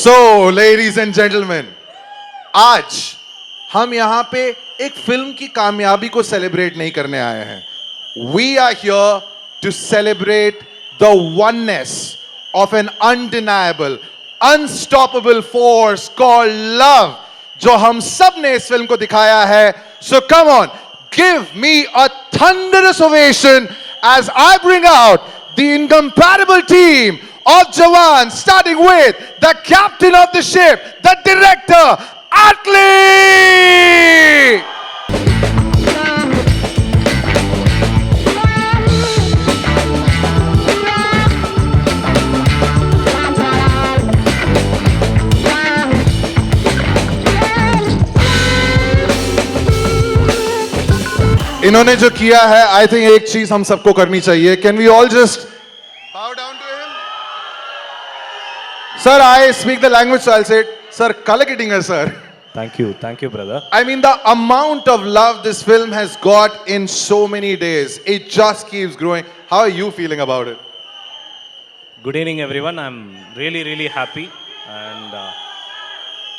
So, ladies and gentlemen, आज हम यहां पे एक फिल्म की कामयाबी को सेलिब्रेट नहीं करने आए हैं. We are here to celebrate the oneness of an undeniable, unstoppable force called love, जो हम सब ने इस फिल्म को दिखाया है. So come on, give me a thunderous ovation as I bring out the incomparable team of Jawan, starting with the captain of the ship, the director, Atlee! इन्होंने जो किया है, आई थिंक एक चीज हम सबको करनी चाहिए. Can we all just bow down to him? Sir, I speak the language, so I'll say it. Sir, kalakittinga, sir. Thank you, brother. I mean, the amount of love this film has got in so many days, it just keeps growing. How are you feeling about it? Good evening, everyone. I'm really happy, and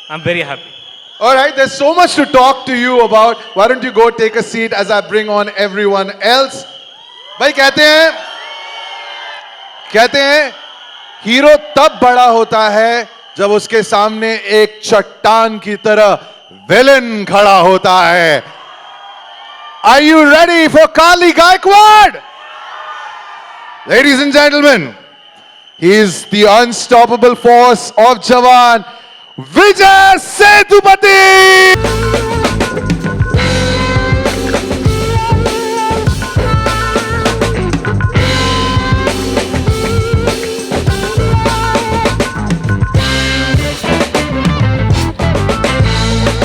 I'm very happy. All right, there's so much to talk to you about. Why don't you go take a seat as I bring on everyone else? भाई कहते हैं hero तब बड़ा होता है जब उसके सामने एक चट्टान की तरह विलेन खड़ा होता है. Are you ready for Kali Gaikwad? Ladies and gentlemen, he is the unstoppable force of Jawan, Vijay Sethupathi!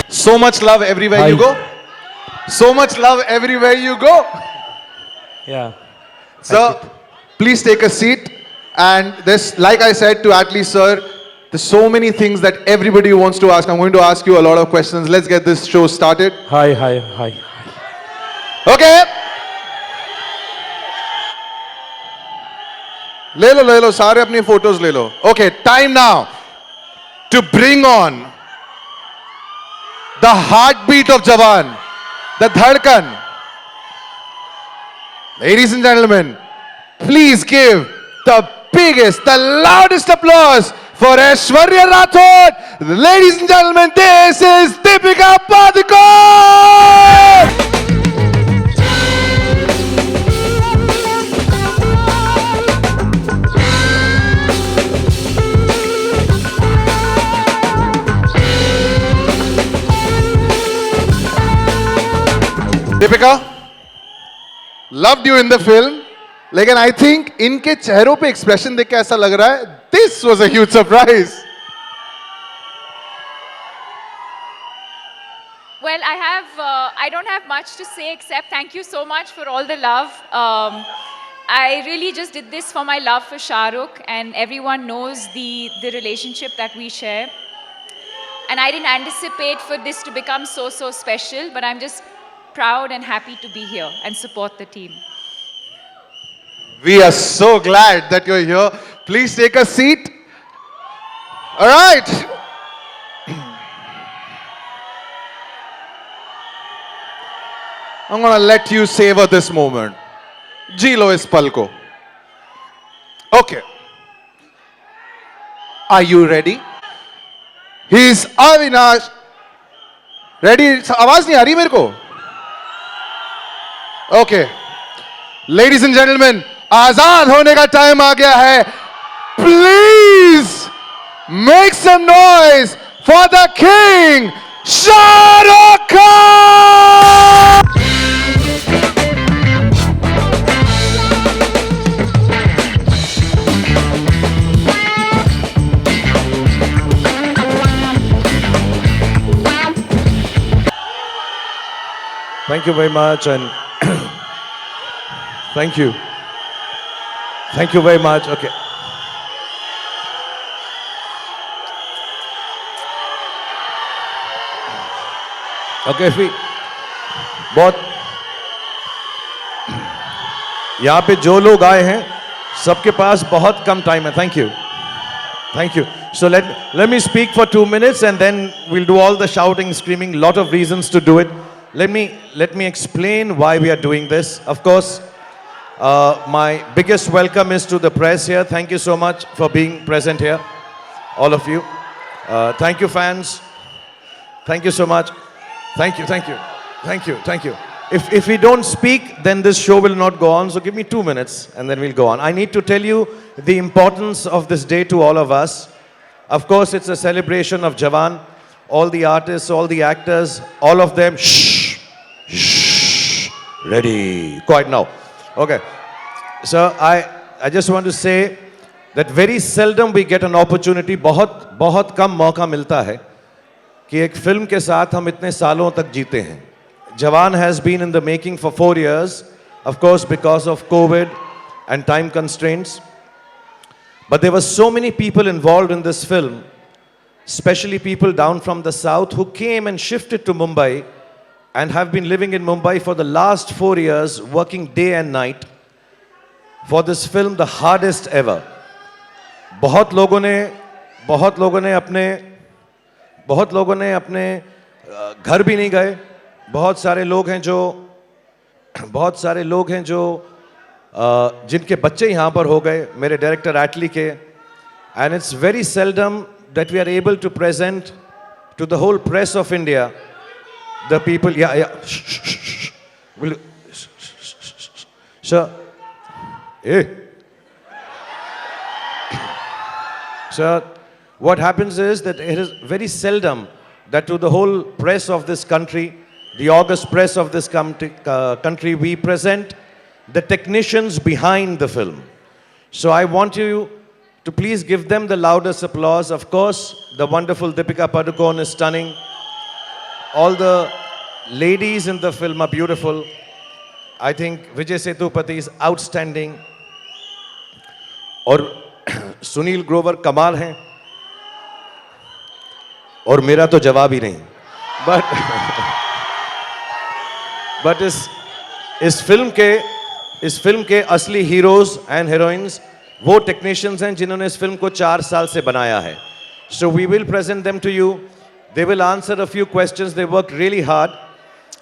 So much love everywhere you go. So much love everywhere you go. Yeah. Sir, please take a seat. And this, like I said to Atlee sir, there's so many things that everybody wants to ask. I'm going to ask you a lot of questions. Let's get this show started. Hi. Okay. ले लो सारे अपनी photos ले लो. Okay, time now to bring on the heartbeat of Jawan, the Dhadkan. Ladies and gentlemen, please give the biggest, the loudest applause for Aishwarya Rathod. Ladies and gentlemen, this is Deepika Padukone. Deepika, loved you in the film. लेकिन I think इनके चेहरों पे expression देख के ऐसा लग रहा है this was a huge surprise. Well, I don't have much to say except thank you so much for all the love. I really just did this for my love for Shah Rukh, and everyone knows the relationship that we share. And I didn't anticipate for this to become so special, but I'm just proud and happy to be here and support the team. We are so glad that you're here. Please take a seat. All right. I'm gonna let you savor this moment. जी लो इस पल को. Okay. Are you ready? He's Avinash. Ready? आवाज नहीं आ रही मेरे को. Okay. Ladies and gentlemen, आजाद होने का टाइम आ गया है. Please make some noise for the king, Shah Rukh Khan! Thank you very much, and thank you. Thank you very much. Okay. Okay, बहुत यहाँ पे जो लोग आए हैं सबके पास बहुत कम टाइम है. Thank you. So let me speak for 2 minutes and then we'll do all the shouting, screaming. Lot of reasons to do it. Let me explain why we are doing this. Of course, my biggest welcome is to the press here. Thank you so much for being present here, all of you. Thank you, fans. Thank you so much. Thank you. If we don't speak, then this show will not go on. So give me 2 minutes and then we'll go on. I need to tell you the importance of this day to all of us. Of course, it's a celebration of Jawan. All the artists, all the actors, all of them. Shh. Ready. Quiet now. Okay. So I just want to say that very seldom we get an opportunity. बहुत कम मौका मिलता है कि एक film के साथ हम इतने सालों तक जीते हैं. Jawan has been in the making for 4 years, of course, because of COVID and time constraints. But there were so many people involved in this film, especially people down from the south who came and shifted to Mumbai and have been living in Mumbai for the last 4 years, working day and night for this film, the hardest ever. बहुत लोगों ने अपने घर भी नहीं गए. बहुत सारे लोग हैं जो जिनके बच्चे यहाँ पर हो गए, मेरे डायरेक्टर एटली के. And it's very seldom that we are able to present to the whole press of India the people. Shh. Sir, Sir, what happens is that it is very seldom that to the whole press of this country, the august press of this country, we present the technicians behind the film. So I want you to please give them the loudest applause. Of course, the wonderful Deepika Padukone is stunning. All the ladies in the film are beautiful. I think Vijay Sethupathi is outstanding. और सुनील ग्रोवर कमाल हैं. और मेरा तो जवाब ही नहीं. But इस film के असली हीरोज एंड हीरोइंस वो टेक्नीशियंस हैं जिन्होंने इस फिल्म को 4 साल से बनाया है. So we will present them to you. They will answer a few questions. They worked really hard.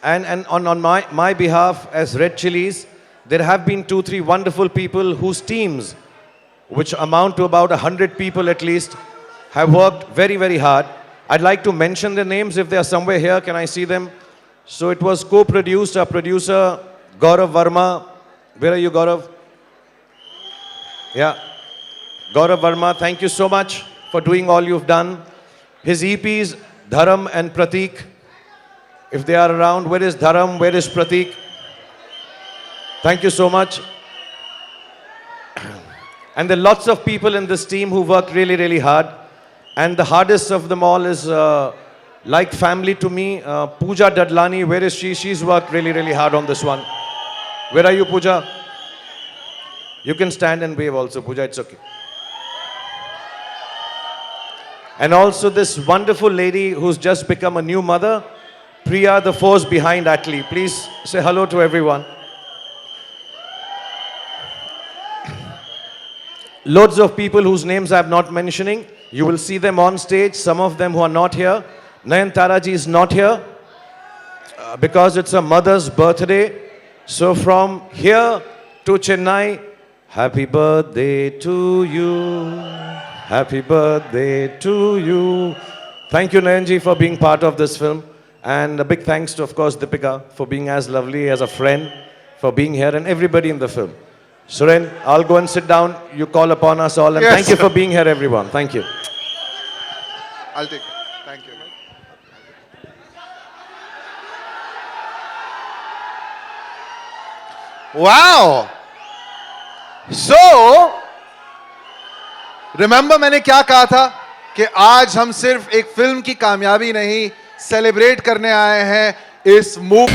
And on my behalf as Red Chillies, there have been 2-3 wonderful people whose teams, which amount to about 100 people at least, have worked very, very hard. I'd like to mention their names if they are somewhere here. Can I see them? So it was co-produced, our producer Gaurav Verma. Where are you, Gaurav? Yeah. Gaurav Verma, thank you so much for doing all you've done. His EPs, Dharam and Prateek. If they are around, where is Dharam? Where is Prateek? Thank you so much. And there are lots of people in this team who worked really, really hard. And the hardest of them all is like family to me, Pooja Dadlani. Where is she? She's worked really, really hard on this one. Where are you, Pooja? You can stand and wave also, Pooja. It's okay. And also this wonderful lady who's just become a new mother, Priya, the force behind Atlee. Please say hello to everyone. Loads of people whose names I'm not mentioning. You will see them on stage, some of them who are not here. Nayanthara ji is not here because it's a mother's birthday. So from here to Chennai, happy birthday to you. Happy birthday to you. Thank you, Nayanji, for being part of this film. And a big thanks to, of course, Deepika for being as lovely as a friend, for being here, and everybody in the film. Suren, I'll go and sit down. You call upon us all. And Yes, thank you sir. for being here, everyone. Thank you. I'll take it. Thank you. Wow. So, remember मैंने क्या कहा था कि आज हम सिर्फ एक film की कामयाबी नहीं सेलिब्रेट करने आए हैं इस मूव